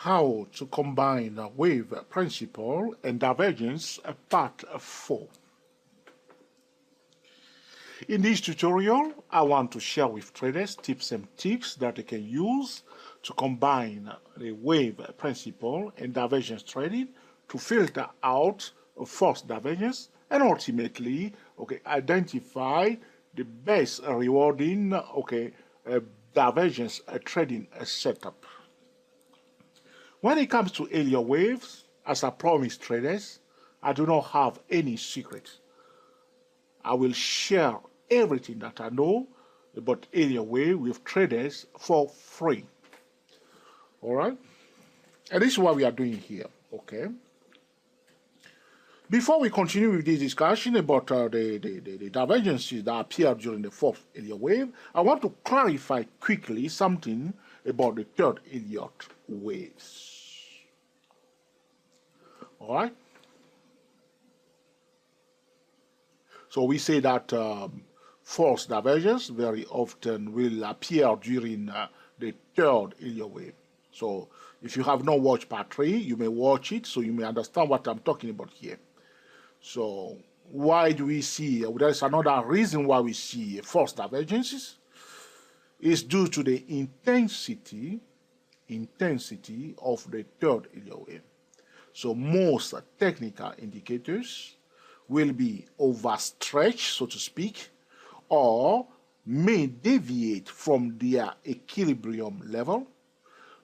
How to combine wave principle and divergence, part 4. In this tutorial, I want to share with traders tips and tricks that they can use to combine the wave principle and divergence trading to filter out false divergence and ultimately identify the best rewarding divergence trading setup. When it comes to Elliott waves, as I promised traders, I do not have any secrets. I will share everything that I know about Elliott wave with traders for free. All right? And this is what we are doing here, okay? Before we continue with this discussion about the divergences that appear during the fourth Elliott wave, I want to clarify quickly something about the third Elliott waves. All right? So we say that false divergence very often will appear during the third Elliott wave. So if you have not watched part 3, you may watch it so you may understand what I'm talking about here. So why do we see, there's another reason why we see false divergences, is due to the intensity of the third Elliott wave. So most technical indicators will be overstretched, so to speak, or may deviate from their equilibrium level.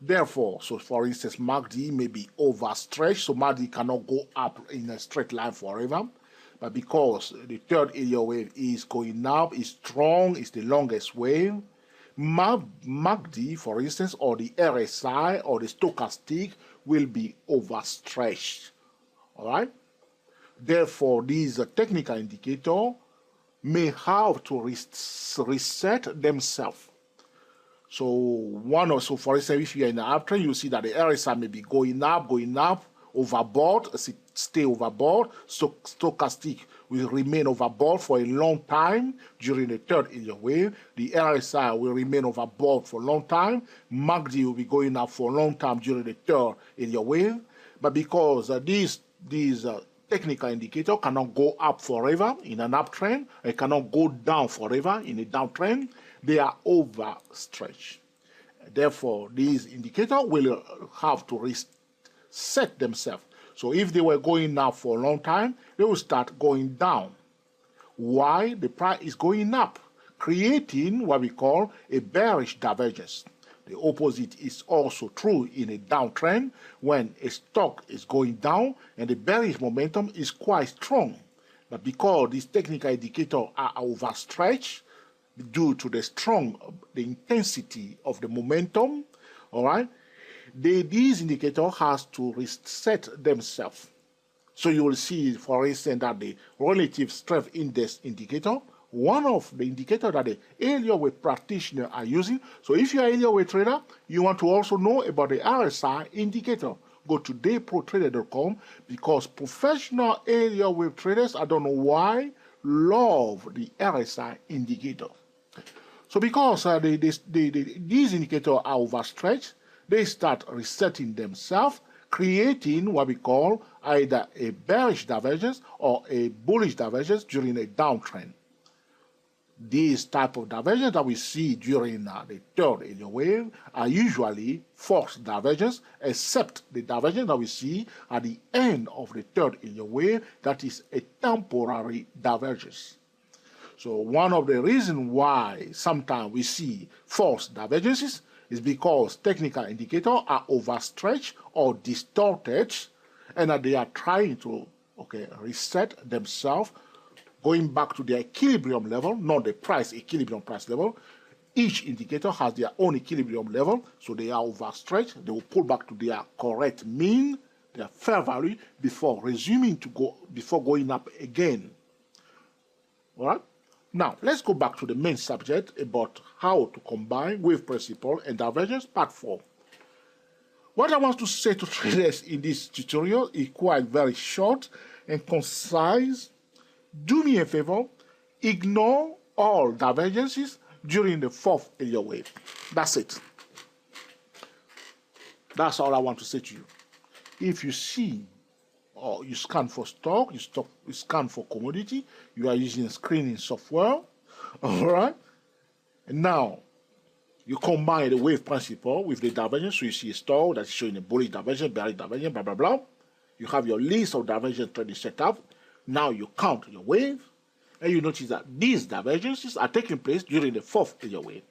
Therefore, so for instance, MACD may be overstretched, so MACD cannot go up in a straight line forever. But because the third Elliott wave is going up, is strong, is the longest wave, MACD, for instance, or the RSI or the stochastic will be overstretched. All right? Therefore, these technical indicators may have to reset themselves. So for instance, if you're in an uptrend, you see that the RSI may be going up, overbought, stay overbought. So stochastic will remain overbought for a long time during the third Elliott wave. The RSI will remain overbought for a long time. MACD will be going up for a long time during the third Elliott wave. But because these technical indicator cannot go up forever in an uptrend, it cannot go down forever in a downtrend, they are overstretched. Therefore, these indicators will have to reset themselves. So if they were going up for a long time, they will start going down. Why? The price is going up, creating what we call a bearish divergence. The opposite is also true in a downtrend when a stock is going down and the bearish momentum is quite strong. But because these technical indicators are overstretched due to the intensity of the momentum, all right, these indicators has to reset themselves. So you will see, for instance, that the relative strength index indicator, one of the indicators that the Elliott wave practitioners are using. So if you're an Elliott wave trader, you want to also know about the RSI indicator. Go to dayprotrader.com because professional Elliott wave traders, I don't know why, love the RSI indicator. So because these indicators are overstretched, they start resetting themselves, creating what we call either a bearish divergence or a bullish divergence during a downtrend. These type of divergence that we see during the third Elliott wave are usually false divergence, except the divergence that we see at the end of the third Elliott wave, that is a temporary divergence. So one of the reasons why sometimes we see false divergences is because technical indicators are overstretched or distorted and that they are trying to reset themselves, going back to their equilibrium level, not the equilibrium price level. Each indicator has their own equilibrium level, so they are overstretched. They will pull back to their correct mean, their fair value, before going up again. All right? Now, let's go back to the main subject about how to combine wave principle and divergence, part 4. What I want to say to traders in this tutorial is quite very short and concise. Do me a favor, ignore all divergences during the fourth Elliott wave. That's it. That's all I want to say to you. If you see or you scan for stock, you scan for commodity, you are using screening software, all right? And now you combine the wave principle with the divergence, so you see a stock that's showing a bullish divergence, bearish divergence, blah, blah, blah. You have your list of divergence trading set up. Now you count your wave, and you notice that these divergences are taking place during the fourth area wave.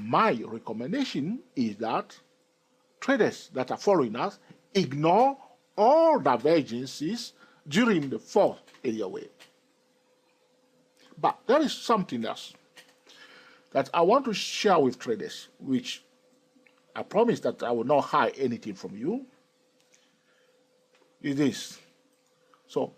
My recommendation is that traders that are following us ignore all divergences during the fourth area wave. But there is something else that I want to share with traders, which I promise that I will not hide anything from you, is this. So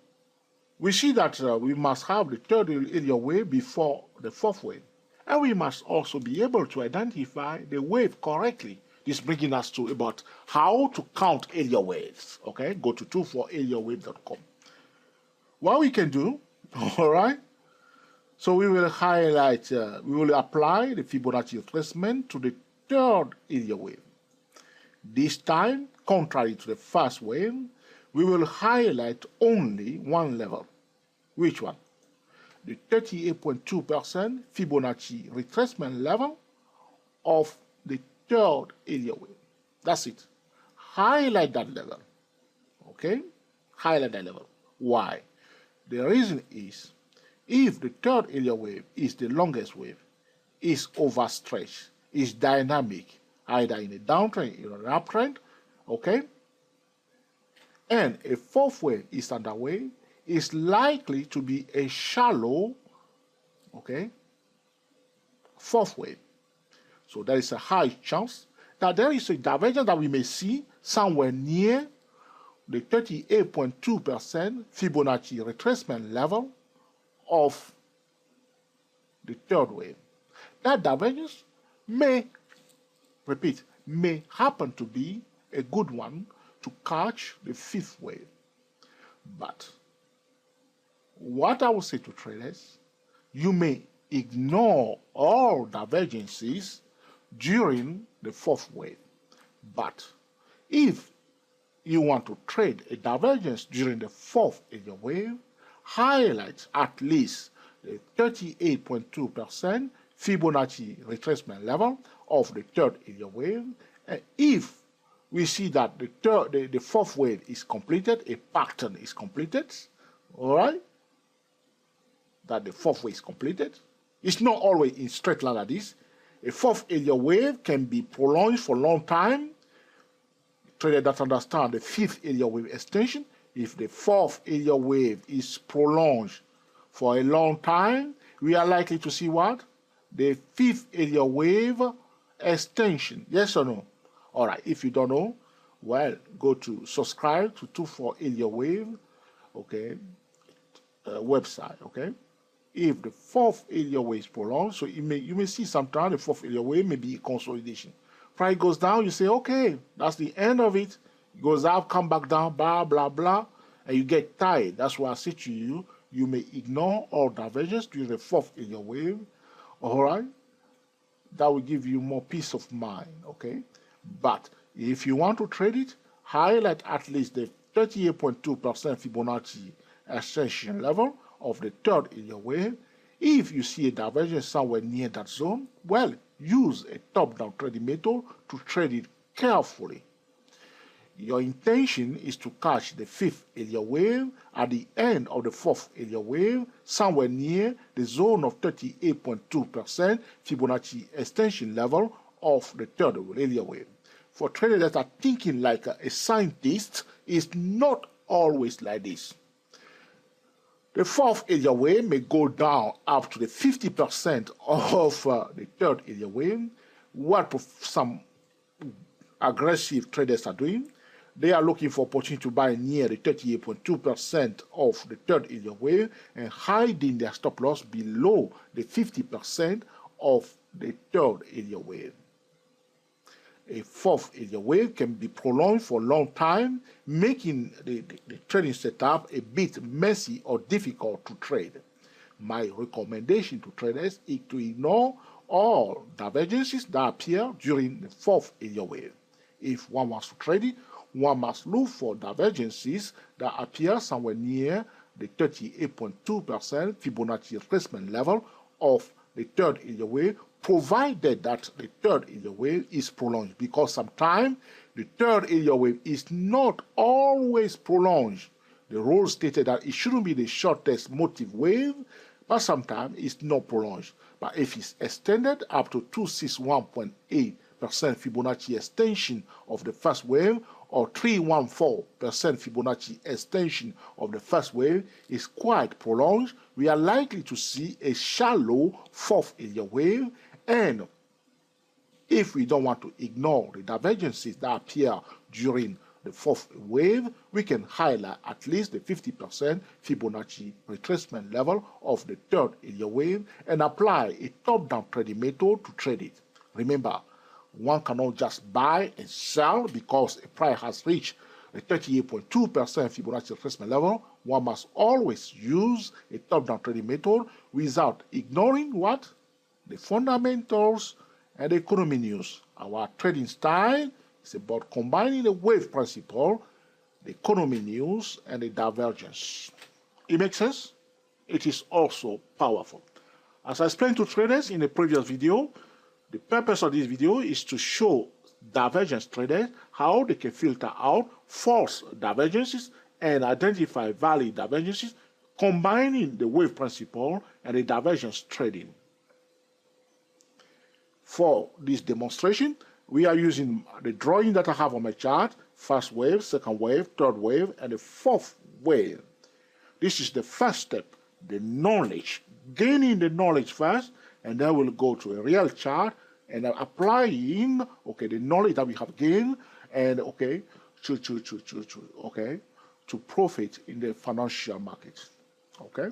we see that we must have the third area wave before the fourth wave. And we must also be able to identify the wave correctly. This bringing us to about how to count area waves. Okay, go to 24areawave.com. What we can do, all right? So we will highlight, we will apply the Fibonacci retracement to the third area wave. This time, contrary to the first wave, we will highlight only one level. Which one? The 38.2% Fibonacci retracement level of the third area wave. That's it. Highlight that level. Okay? Highlight that level. Why? The reason is, if the third area wave is the longest wave, is overstretched, is dynamic, either in a downtrend or an uptrend, okay? And a fourth wave is underway, is likely to be a shallow, okay, fourth wave. So there is a high chance that there is a divergence that we may see somewhere near the 38.2% Fibonacci retracement level of the third wave. That divergence may, repeat, may happen to be a good one to catch the fifth wave. But what I will say to traders, you may ignore all divergences during the fourth wave. But if you want to trade a divergence during the fourth area wave, highlight at least the 38.2% Fibonacci retracement level of the third area wave. And if we see that the fourth wave is completed, a pattern is completed, all right, that the fourth wave is completed. It's not always in straight line like this. A fourth area wave can be prolonged for a long time. Traders that understand the fifth area wave extension, if the fourth area wave is prolonged for a long time, we are likely to see what? The fifth area wave extension. Yes or no? All right, if you don't know, well, go to subscribe to 24 area wave, okay, website, okay? If the fourth area wave is prolonged, so you may see sometimes the fourth area wave may be a consolidation. Price goes down, you say, okay, that's the end of it. It goes up, come back down, blah, blah, blah, and you get tired. That's why I say to you, you may ignore all divergence during the fourth area wave, all right? That will give you more peace of mind, okay? But if you want to trade it, highlight at least the 38.2% Fibonacci extension level of the third area wave. If you see a divergence somewhere near that zone, well, use a top-down trading method to trade it carefully. Your intention is to catch the fifth area wave at the end of the fourth area wave, somewhere near the zone of 38.2% Fibonacci extension level of the third area wave. For traders that are thinking like a scientist, it's not always like this. The fourth area wave may go down up to the 50% of the third area wave. What some aggressive traders are doing, they are looking for opportunity to buy near the 38.2% of the third area wave and hiding their stop loss below the 50% of the third area wave. A fourth area wave can be prolonged for a long time, making the trading setup a bit messy or difficult to trade. My recommendation to traders is to ignore all divergences that appear during the fourth area wave. If one wants to trade it, one must look for divergences that appear somewhere near the 38.2% Fibonacci retracement level of the third area wave, provided that the third area wave is prolonged, because sometimes the third area wave is not always prolonged. The rule stated that it shouldn't be the shortest motive wave, but sometimes it's not prolonged. But if it's extended up to 261.8% Fibonacci extension of the first wave, or 314% Fibonacci extension of the first wave is quite prolonged, we are likely to see a shallow fourth area wave. And if we don't want to ignore the divergences that appear during the fourth wave, we can highlight at least the 50% Fibonacci retracement level of the third area wave and apply a top-down trading method to trade it. Remember, one cannot just buy and sell because a price has reached the 38.2% Fibonacci retracement level. One must always use a top-down trading method without ignoring what? The fundamentals and the economy news. Our trading style is about combining the wave principle, the economy news, and the divergence. It makes sense? It is also powerful. As I explained to traders in the previous video, the purpose of this video is to show divergence traders how they can filter out false divergences and identify valid divergences, combining the wave principle and the divergence trading. For this demonstration, we are using the drawing that I have on my chart: first wave, second wave, third wave, and the fourth wave. This is the first step, the knowledge, gaining the knowledge first, and then we'll go to a real chart and applying the knowledge that we have gained and to profit in the financial market. Okay.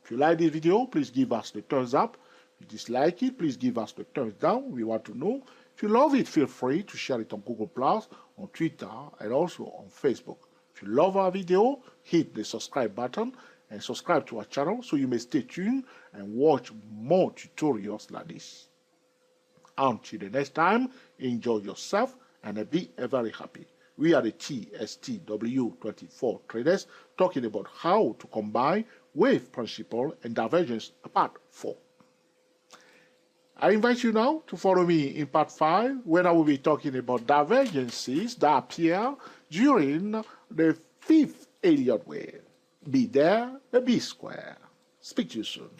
If you like this video, please give us the thumbs up. If you dislike it, please give us the thumbs down. We want to know. If you love it, feel free to share it on Google+, on Twitter, and also on Facebook. If you love our video, hit the subscribe button and subscribe to our channel so you may stay tuned and watch more tutorials like this. Until the next time, enjoy yourself and be very happy. We are the TSTW24 traders talking about how to combine wave principle and divergence part 4. I invite you now to follow me in part 5, where I will be talking about divergences that appear during the fifth Elliott wave. Be there, be square. Speak to you soon.